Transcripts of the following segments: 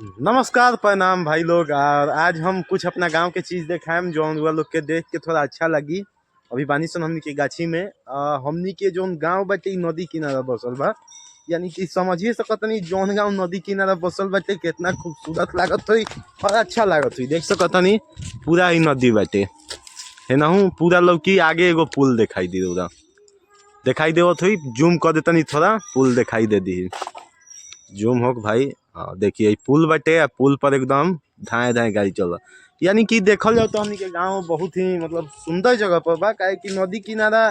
नमस्कार प्रणाम भाई लोग। और आज हम कुछ अपना गांव के चीज देखाएम जो हम लोग के देख के थोड़ा अच्छा लगी। अभी बानी सन हमनी के गाछी में हमनी के जोन गांव बाटे इ नदी किनारा बसल बा। यानी कि समझिए सकतनी जोन गांव नदी किनारा बसल बाटे कितना खूबसूरत लागत होई और अच्छा लागत होई। देख सकतनी पूरा ही नदी बाटे है ना। पूरा लौकी आगे एगो पुल दिखाई दी रहा दिखाई देवत हुई। जूम कर देतनी थोड़ा पुल दिखाई दे दी। जूम हो भाई। हाँ देखिए पुल बटे पुल पर एकदम धाए धाए गाड़ी चल। यानी कि देखल जाओ तो हमनी के गांव बहुत ही मतलब सुंदर जगह पर बा काहे कि नदी किनारा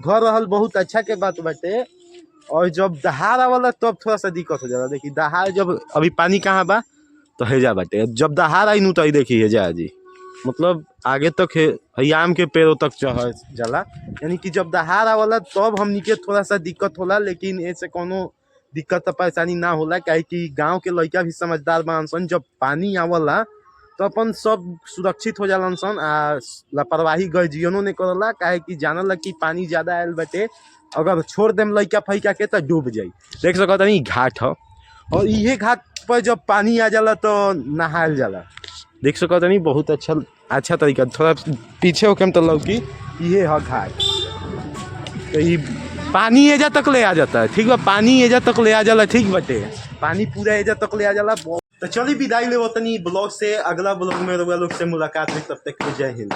घर रहल बहुत अच्छा के बात बाटे। और जब दहाड़ आवाला तब थोड़ा सा दिक्कत हो जाला। देखिए दहाड़ जब अभी पानी कहाँ बा तो हेजा बाटे। जब दहाड़ आई नू तो देखिए हेजा जी मतलब आगे तक है आम के पेड़ों तक चढ़ जाला। यानी कि जब दहाड़ आवाला तब हमनी के थोड़ा सा दिक्कत होला, लेकिन ऐसे कोनो दिक्कत परेशानी ना होला काहे कि गांव के लड़का भी समझदार बान सन। जब पानी आवला तो अपन सब सुरक्षित हो जालन सन आ लापरवाही गर्जियनो ने करला काहे कि जानला कि पानी ज्यादा आयल बाटे अगर छोड़ देम लड़का फैका के तो डूब जाई। देख सकत नहीं घाट ह और इहे घाट पर जब पानी आ जाला तो नहायल जाला। देख सकत नहीं बहुत अच्छा अच्छा तरीका। थोड़ा पीछे होके तो लौकी इहे ह घाट। तो ये पानी एजा तक ले आ जाता है। ठीक बा पानी एजा तक ले आ जाला। ठीक बटे पानी पूरा एजा तक ले आ जाला। तो चलिए विदाई ले वतनी ब्लॉग से। अगला ब्लॉग में लोग से मुलाकात हुई। तब तक जय हिंद।